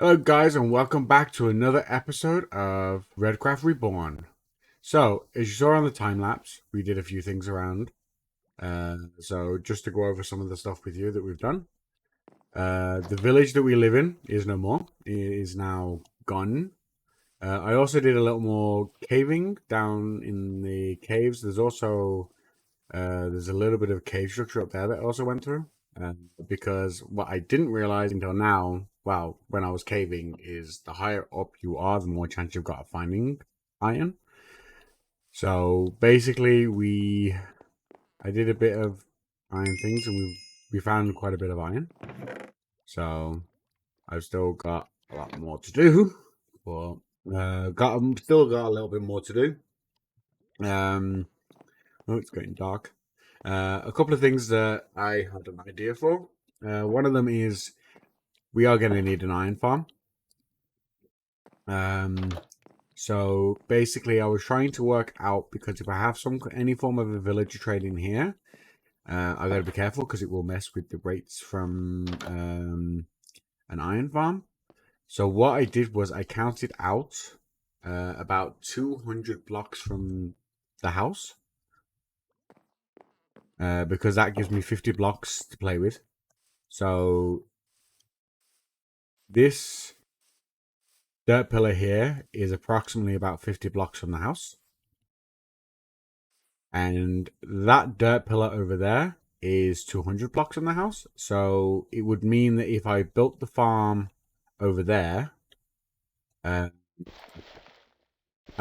Hello guys and welcome back to another episode of Redcraft Reborn. So, as you saw on the time lapse, we did a few things around. So just to go over some of the stuff with you that we've done. The village that we live in is no more. It is now gone. I also did a little more caving down in the caves. There's also there's a little bit of cave structure up there that I also went through. Because what I didn't realize until now, well, when I was caving, is the higher up you are, the more chance you've got of finding iron. So basically, I did a bit of iron things, and we found quite a bit of iron. So I've still got a lot more to do, but still got a little bit more to do. Oh, it's getting dark. A couple of things that I had an idea for. One of them is we are going to need an iron farm. So basically, I was trying to work out, because if I have any form of a villager trade in here, I got to be careful because it will mess with the rates from an iron farm. So what I did was I counted out about 200 blocks from the house. Because that gives me 50 blocks to play with. So this dirt pillar here is approximately about 50 blocks from the house. And that dirt pillar over there is 200 blocks from the house. So it would mean that if I built the farm over there, I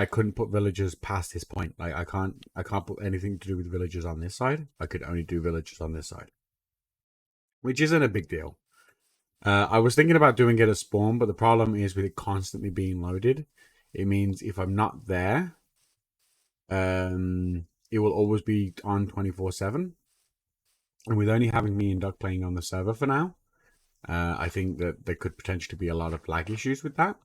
couldn't put villagers past this point. Like I can't put anything to do with villagers on this side. I could only do villagers on this side, which isn't a big deal. I was thinking about doing it at spawn, but the problem is with it constantly being loaded. It means if I'm not there, it will always be on 24/7. And with only having me and Doug playing on the server for now, I think that there could potentially be a lot of lag issues with that.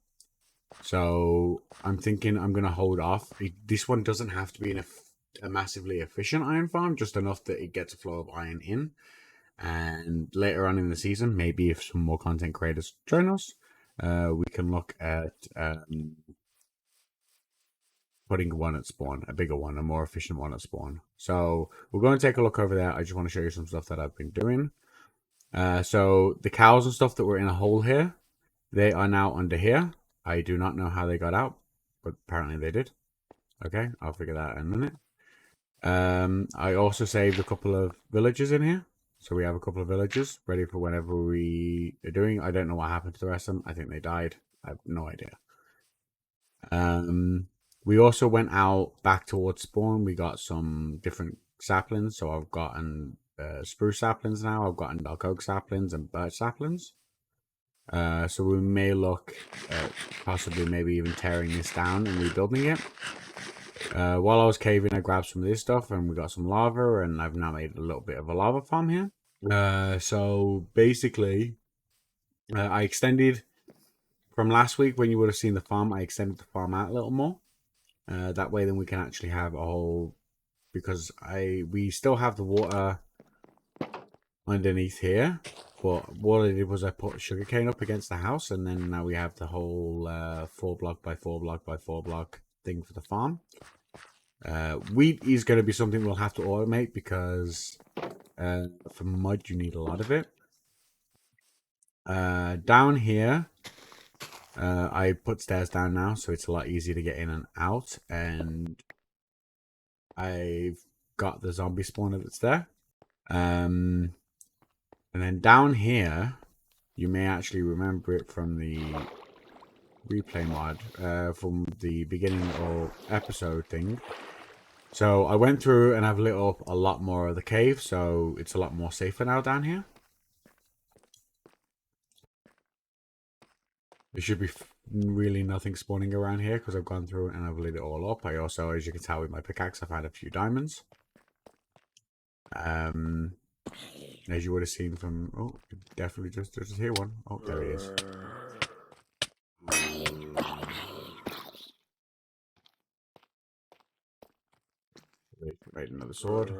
So I'm thinking I'm going to hold off. This one doesn't have to be a massively efficient iron farm, just enough that it gets a flow of iron in. And later on in the season, maybe if some more content creators join us, we can look at putting one at spawn, a bigger one, a more efficient one at spawn. So we're going to take a look over there. I just want to show you some stuff that I've been doing. So the cows and stuff that were in a hole here, they are now under here. I do not know how they got out, but apparently they did. Okay, I'll figure that out in a minute. I also saved a couple of villagers in here. So we have a couple of villagers ready for whenever we are doing. I don't know what happened to the rest of them. I think they died. I have no idea. We also went out back towards spawn. We got some different saplings. So I've gotten spruce saplings now. I've gotten dark oak saplings and birch saplings. So we may look at possibly maybe even tearing this down and rebuilding it. While I was caving, I grabbed some of this stuff and we got some lava, and I've now made a little bit of a lava farm here. So basically, I extended from last week when you would have seen the farm. I extended the farm out a little more. That way, then we can actually have a whole, because we still have the water underneath here. But what I did was I put sugarcane up against the house, and then now we have the whole 4 block by 4 block by 4 block thing for the farm. Wheat is going to be something we'll have to automate because for mud you need a lot of it. Down here, I put stairs down now, so it's a lot easier to get in and out. And I've got the zombie spawner that's there. And then down here, you may actually remember it from the replay mod, from the beginning of episode thing. So I went through and I've lit up a lot more of the cave, so it's a lot more safer now down here. There should be really nothing spawning around here because I've gone through and I've lit it all up. I also, as you can tell with my pickaxe, I've had a few diamonds. As you would have seen from, oh, definitely just hear one. Oh, there he is. Wait, another sword.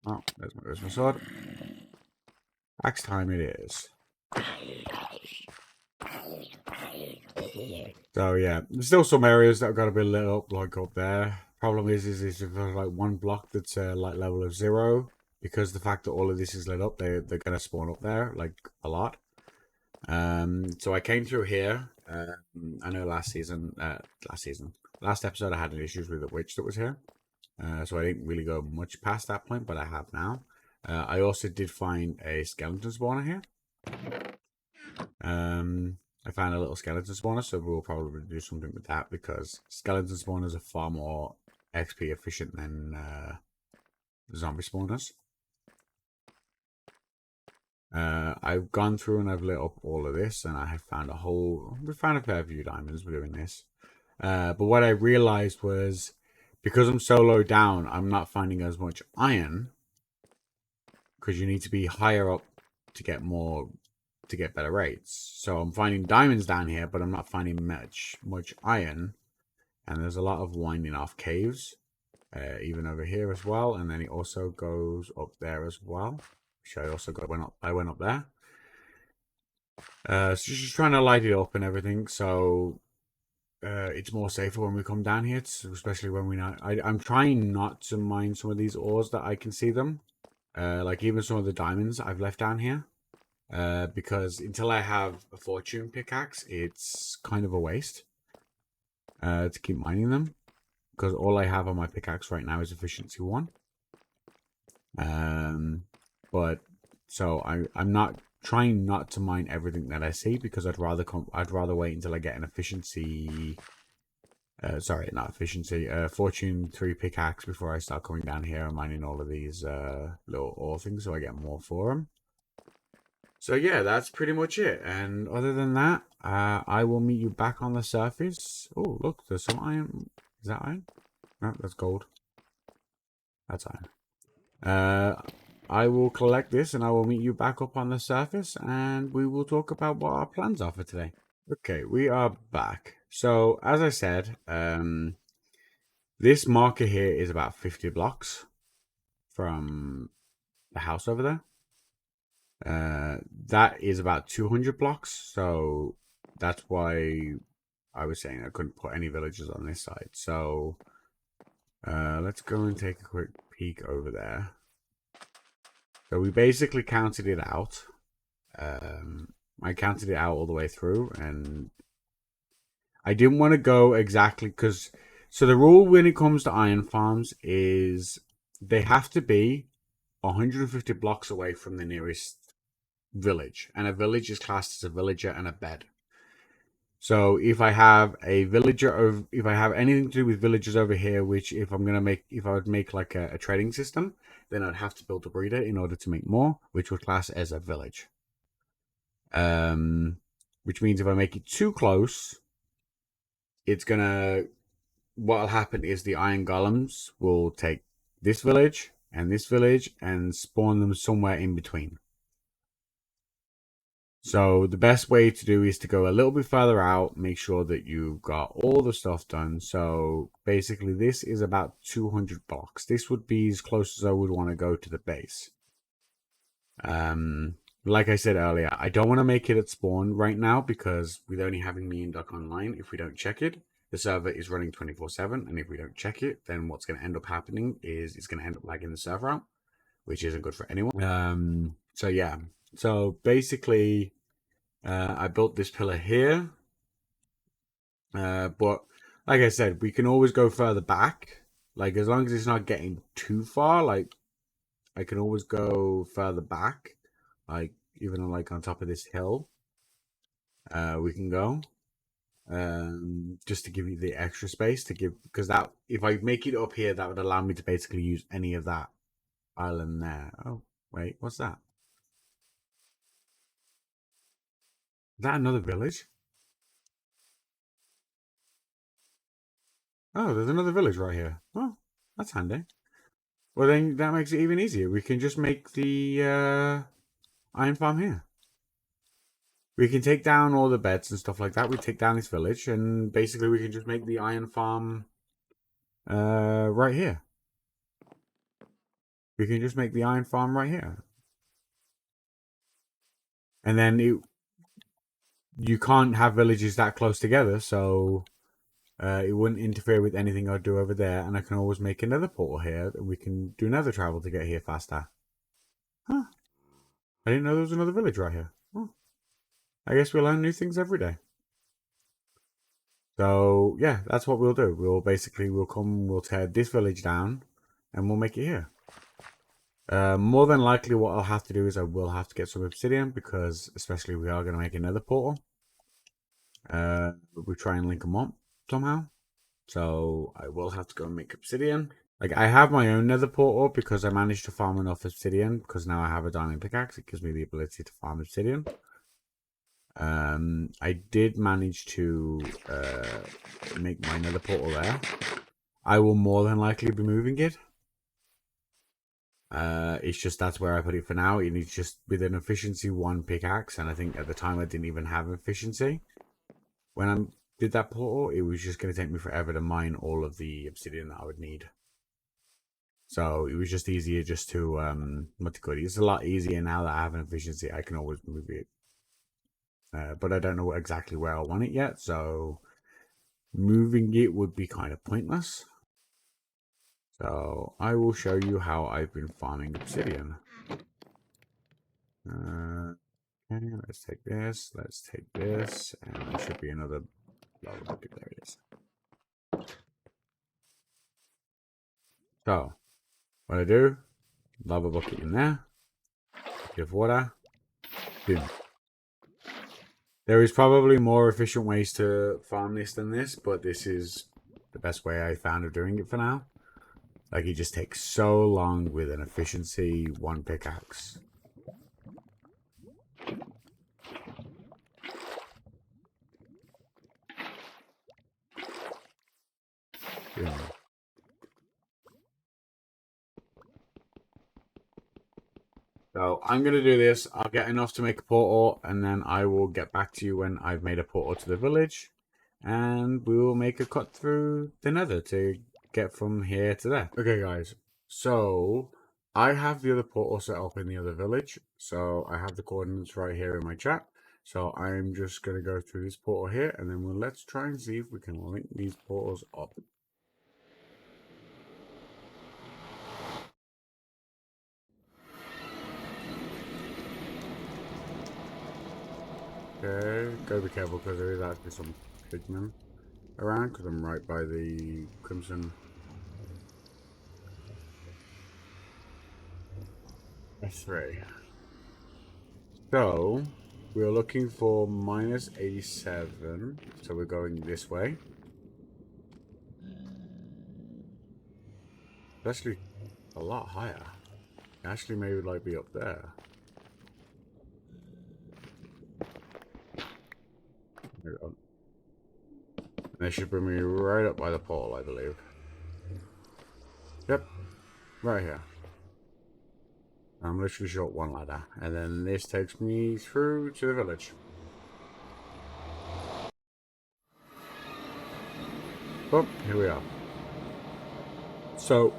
Oh, there's my sword. Axe time it is. So yeah, there's still some areas that have got to be lit up, like up there. Problem is if there's like one block that's light level of 0, because the fact that all of this is lit up, they're gonna spawn up there like a lot. So I came through here. I know last episode I had issues with the witch that was here. So I didn't really go much past that point, but I have now. I also did find a skeleton spawner here. I found a little skeleton spawner, so we'll probably do something with that because skeleton spawners are far more XP efficient than zombie spawners. I've gone through and I've lit up all of this, and I have found we found a fair few diamonds doing this. But what I realized was, because I'm so low down, I'm not finding as much iron, because you need to be higher up to get better rates. So I'm finding diamonds down here, but I'm not finding much iron. And there's a lot of winding off caves, even over here as well. And then it also goes up there as well. So I went up there. So just trying to light it up and everything, so it's more safer when we come down here, especially when I'm trying not to mine some of these ores that I can see them. Like even some of the diamonds I've left down here. Because until I have a fortune pickaxe, it's kind of a waste to keep mining them. Because all I have on my pickaxe right now is efficiency 1. But so I'm not trying not to mine everything that I see, because I'd rather wait until I get an efficiency. Sorry, not efficiency. Fortune 3 pickaxe before I start coming down here and mining all of these little ore things, so I get more for them. So yeah, that's pretty much it. And other than that, I will meet you back on the surface. Oh, look, there's some iron. Is that iron? No, that's gold. That's iron. I will collect this and I will meet you back up on the surface, and we will talk about what our plans are for today. Okay, we are back. So, as I said, this marker here is about 50 blocks from the house over there. That is about 200 blocks, so that's why I was saying I couldn't put any villages on this side. So let's go and take a quick peek over there. So we basically counted it out. I counted it out all the way through, and I didn't want to go exactly because... So the rule when it comes to iron farms is they have to be 150 blocks away from the nearest village, and a village is classed as a villager and a bed. So if I have a villager, if I have anything to do with villagers over here, which if I would make like a trading system, then I'd have to build a breeder in order to make more, which would class as a village. Which means if I make it too close, what'll happen is the iron golems will take this village and spawn them somewhere in between. So the best way to do is to go a little bit further out, make sure that you've got all the stuff done. So basically this is about 200 blocks. This would be as close as I would want to go to the base. Like I said earlier, I don't want to make it at spawn right now, because with only having me and Duck online, if we don't check it, the server is running 24/7, and if we don't check it, then what's going to end up happening is it's going to end up lagging the server out, which isn't good for anyone. So yeah, so basically I built this pillar here, but like I said, we can always go further back, like as long as it's not getting too far. Like I can always go further back, like even like on top of this hill, we can go, just to give you the extra space to give, because that, if I make it up here, that would allow me to basically use any of that island there. Oh wait, what's that? Is that another village? Oh, there's another village right here. Oh, that's handy. Well, then that makes it even easier. We can just make the iron farm here. We can take down all the beds and stuff like that. We take down this village, and basically we can just make the iron farm right here. we can just make the iron farm right here. And then you can't have villages that close together, so it wouldn't interfere with anything I'd do over there. And I can always make another portal here, and we can do another travel to get here faster. Huh. I didn't know there was another village right here. Oh. I guess we learn new things every day. So, yeah, that's what we'll do. We'll tear this village down, and we'll make it here. More than likely, what I'll have to do is I will have to get some obsidian, because especially we are going to make another portal. We try and link them up somehow. So I will have to go and make obsidian. Like, I have my own nether portal because I managed to farm enough obsidian, because now I have a diamond pickaxe. It gives me the ability to farm obsidian. I did manage to make my nether portal there. I will more than likely be moving it. It's just that's where I put it for now. It needs just with an efficiency 1 pickaxe, and I think at the time I didn't even have efficiency. When I did that portal, it was just going to take me forever to mine all of the obsidian that I would need. So it was just easier just to it's a lot easier now that I have an efficiency. I can always move it, but I don't know exactly where I want it yet. So moving it would be kind of pointless. So I will show you how I've been farming obsidian. Okay, let's take this. Let's take this, and there should be another lava bucket. There it is. So what I do, lava bucket in there, give water, boom. There is probably more efficient ways to farm this than this, but this is the best way I found of doing it for now. Like, it just takes so long with an efficiency 1 pickaxe. Yeah. So I'm going to do this. I'll get enough to make a portal, and then I will get back to you when I've made a portal to the village. And we will make a cut through the nether to get from here to there. Okay, guys. So I have the other portal set up in the other village. So I have the coordinates right here in my chat. So I'm just going to go through this portal here, and then let's try and see if we can link these portals up. Okay, gotta be careful because there is actually some pigmen around, because I'm right by the crimson S3. So we're looking for minus 87, so we're going this way. It's actually a lot higher. Actually, maybe like be up there. There we go. They should bring me right up by the portal, I believe. Yep, right here. I'm literally short 1 ladder, and then this takes me through to the village. Oh, here we are. So,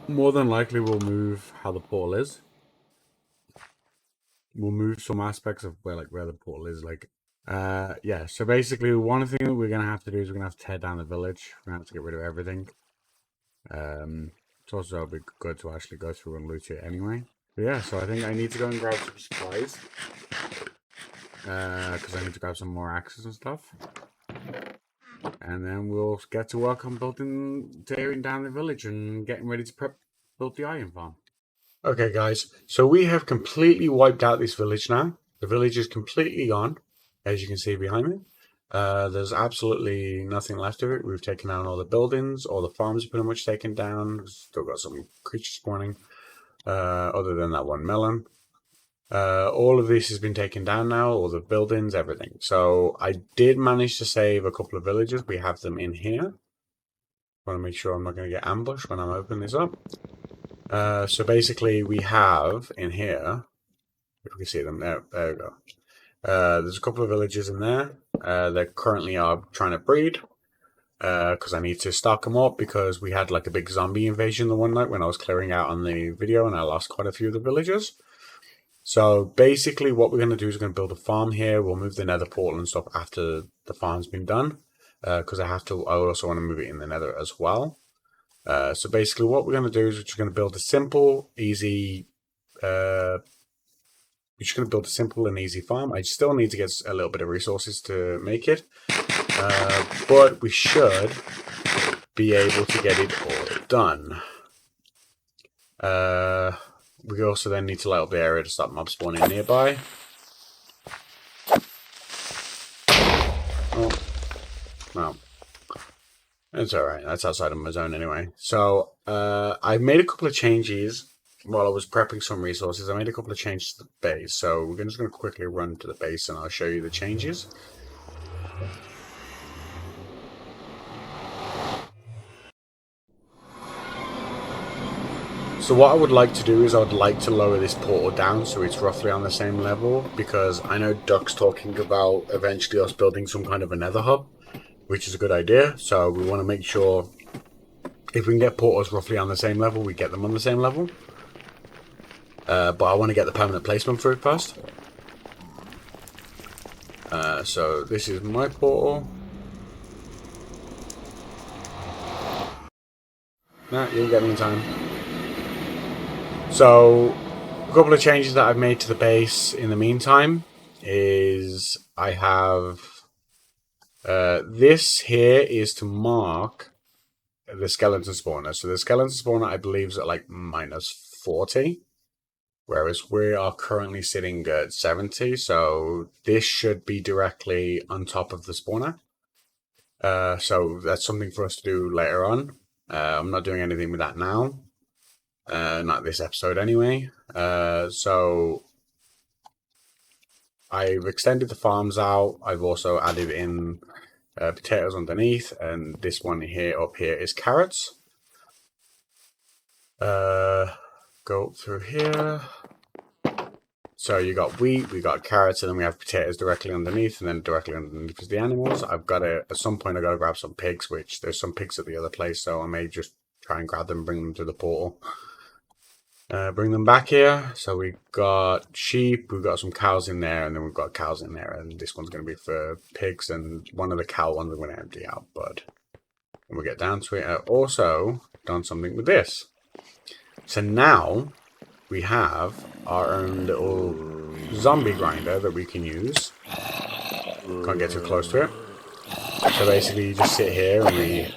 more than likely we'll move how the portal is. We'll move some aspects of where the portal is, like yeah, so basically one thing that we're gonna have to do is we're gonna have to tear down the village. We're gonna have to get rid of everything. It's also be good to actually go through and loot it anyway. But yeah, so I think I need to go and grab some supplies, because I need to grab some more axes and stuff, and then we'll get to work on tearing down the village and getting ready to build the iron farm. Okay, guys, so we have completely wiped out this village now. The village is completely gone, as you can see behind me. There's absolutely nothing left of it. We've taken down all the buildings, all the farms are pretty much taken down. Still got some creatures spawning, other than that one melon. All of this has been taken down now, all the buildings, everything. So I did manage to save a couple of villages. We have them in here. I want to make sure I'm not going to get ambushed when I'm opening this up. So basically we have in here, if we can see them, there we go. There's a couple of villages in there. They currently are trying to breed. because I need to stock them up because we had like a big zombie invasion the one night when I was clearing out on the video and I lost quite a few of the villagers. So basically what we're going to do is we're going to build a farm here. We'll move the nether portal and stuff after the farm's been done, because I also want to move it in the nether as well. So basically what we're going to do is we're just going to build a simple, easy, we're just going to build a simple and easy farm. I still need to get a little bit of resources to make it, but we should be able to get it all done. We also then need to light up the area to stop mob spawning nearby. Oh, no. It's alright, that's outside of my zone anyway. So, I made a couple of changes while I was prepping some resources. I made a couple of changes to the base. So, we're just going to quickly run to the base and I'll show you the changes. So what I would like to do is I would like to lower this portal down so it's roughly on the same level, because I know Duck's talking about eventually us building some kind of a nether hub, which is a good idea. So we want to make sure if we can get portals roughly on the same level, we get them on the same level. But I want to get the permanent placement for it first. So this is my portal. Nah, you didn't get me in time. So, a couple of changes that I've made to the base in the meantime is I have this here is to mark the skeleton spawner. So the skeleton spawner I believe is at like -40, whereas we are currently sitting at 70. So this should be directly on top of the spawner. So that's something for us to do later on. I'm not doing anything with that now. Not this episode anyway. So I've extended the farms out. I've also added in potatoes underneath, and this one here up here is carrots. Go up through here. So you got wheat, we got carrots, and then we have potatoes directly underneath, and then directly underneath is the animals. I've got to, at some point, I got to grab some pigs, which there's some pigs at the other place, so I may just try and grab them and bring them to the portal. Bring them back here. So we've got sheep, we've got some cows in there, and then we've got cows in there, and this one's going to be for pigs, and one of the cow ones I'm going to empty out, but when we get down to it, I've also done something with this. So now we have our own little zombie grinder that we can use. Can't get too close to it. So basically you just sit here and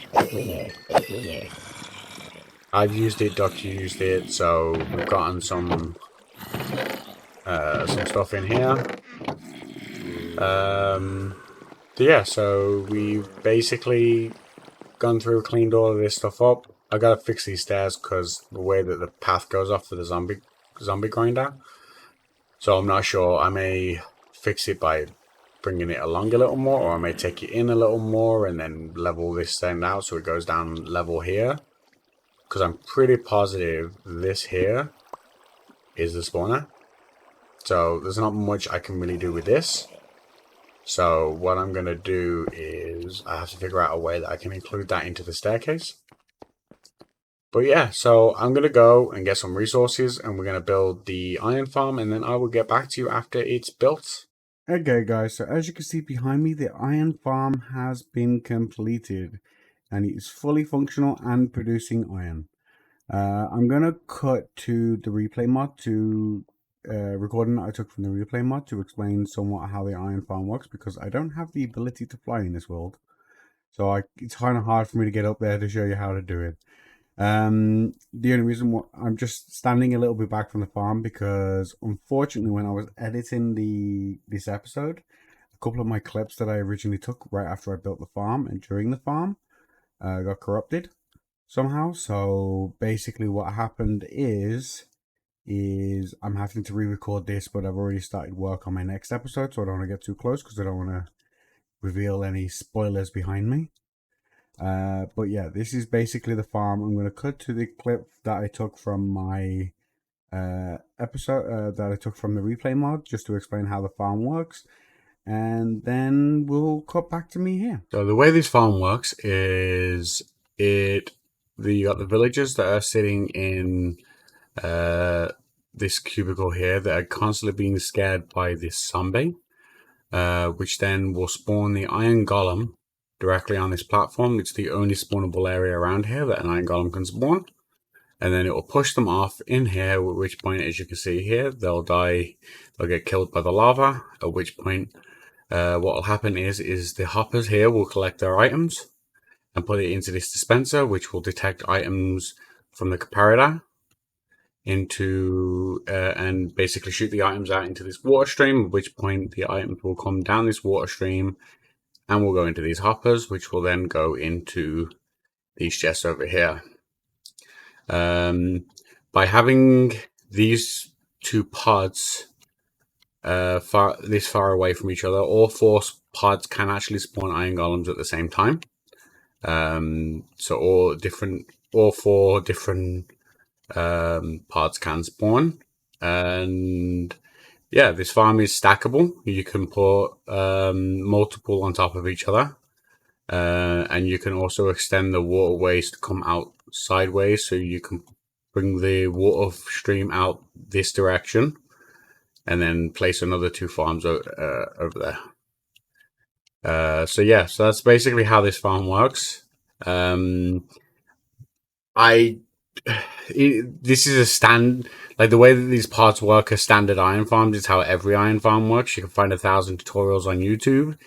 I've used it, Duck used it, so we've gotten some stuff in here. Yeah, so we've basically gone through, cleaned all of this stuff up. I gotta fix these stairs because the way that the path goes off for the zombie grinder. So I'm not sure. I may fix it by bringing it along a little more, or I may take it in a little more and then level this thing out so it goes down level here. Because I'm pretty positive this here is the spawner. So there's not much I can really do with this. So what I'm going to do is I have to figure out a way that I can include that into the staircase. But yeah, so I'm going to go and get some resources and we're going to build the iron farm, and then I will get back to you after it's built. Okay guys, so as you can see behind me, the iron farm has been completed and it is fully functional and producing iron. I'm going to cut to the replay mod to recording that I took from the replay mod to explain somewhat how the iron farm works, because I don't have the ability to fly in this world. So it's kind of hard for me to get up there to show you how to do it. The only reason I'm just standing a little bit back from the farm because unfortunately when I was editing this episode, a couple of my clips that I originally took right after I built the farm and during the farm got corrupted somehow. So basically what happened is I'm having to re-record this, but I've already started work on my next episode, so I don't want to get too close because I don't want to reveal any spoilers behind me. But yeah, this is basically the farm. I'm going to cut to the clip that I took from my episode that I took from the replay mod just to explain how the farm works. and then we'll cut back to me here. So the way this farm works is you got the villagers that are sitting in this cubicle here that are constantly being scared by this zombie, which then will spawn the iron golem directly on this platform. It's the only spawnable area around here that an iron golem can spawn. And then it will push them off in here, at which point, as you can see here, they'll die, they'll get killed by the lava, at which point what will happen is the hoppers here will collect their items and put it into this dispenser, which will detect items from the comparator into and basically shoot the items out into this water stream, at which point the items will come down this water stream and will go into these hoppers, which will then go into these chests over here. By having these two pods this far away from each other, all four pods can actually spawn iron golems at the same time. So all four different pods can spawn, and yeah, this farm is stackable. You can put multiple on top of each other, and you can also extend the waterways to come out sideways, so you can bring the water stream out this direction and then place another two farms over there. So yeah, so that's basically how this farm works. This is like the way that these parts work as standard iron farms is how every iron farm works. You can find 1,000 tutorials on YouTube.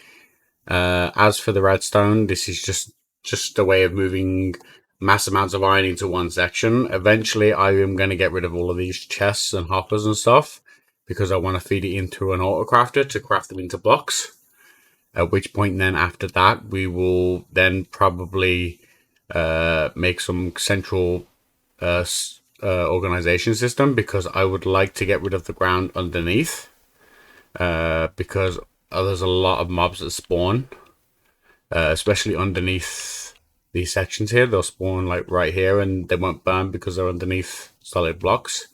As for the redstone, this is just a way of moving mass amounts of iron into one section. Eventually, I am going to get rid of all of these chests and hoppers and stuff because I want to feed it into an autocrafter to craft them into blocks. At which point, then after that, we will then probably make some central organization system, because I would like to get rid of the ground underneath, because there's a lot of mobs that spawn, especially underneath these sections here. They'll spawn like right here and they won't burn because they're underneath solid blocks.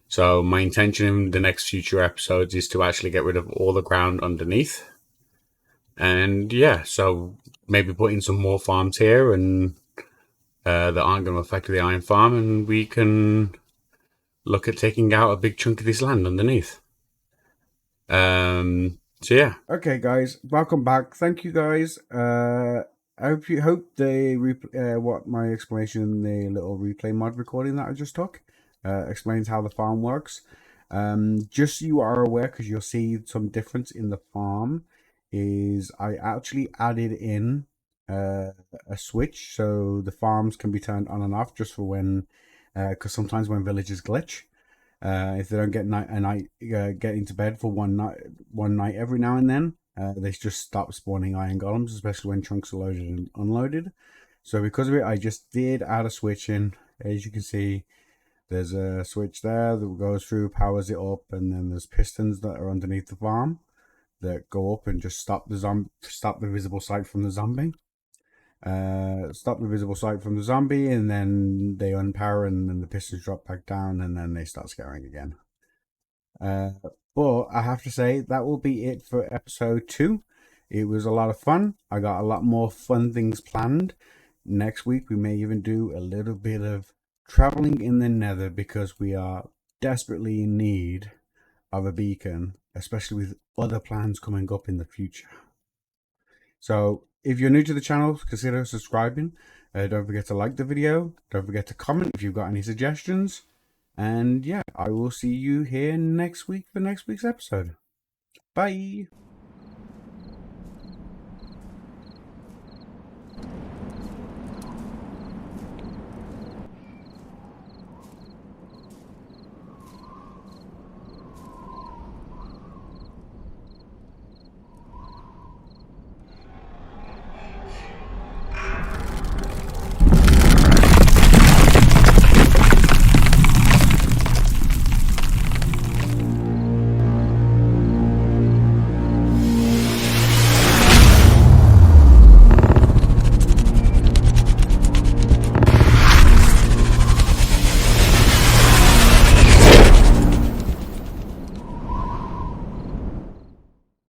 So my intention in the next future episodes is to actually get rid of all the ground underneath. And yeah, so maybe put in some more farms here and that aren't going to affect the iron farm, and we can look at taking out a big chunk of this land underneath. So yeah. Okay, guys, welcome back. Thank you, guys. I hope they what my explanation in the little replay mod recording that I just took explains how the farm works. Just so you are aware, because you'll see some difference in the farm, is I actually added in a switch so the farms can be turned on and off just for when, because sometimes when villages glitch. If they don't get get into bed for one night every now and then, they just stop spawning iron golems, especially when chunks are loaded and unloaded. So because of it, I just did add a switch in. As you can see, there's a switch there that goes through, powers it up, and then there's pistons that are underneath the farm that go up and just stop the visible sight from the zombie. Stop the visible sight from the zombie, and then they unpower, and then the pistons drop back down, and then they start scaring again. But I have to say that will be it for episode 2. It was a lot of fun. I got a lot more fun things planned. Next week we may even do a little bit of traveling in the nether, because we are desperately in need of a beacon, especially with other plans coming up in the future. So if you're new to the channel, consider subscribing. Don't forget to like the video. Don't forget to comment if you've got any suggestions. And yeah, I will see you here next week for next week's episode. Bye.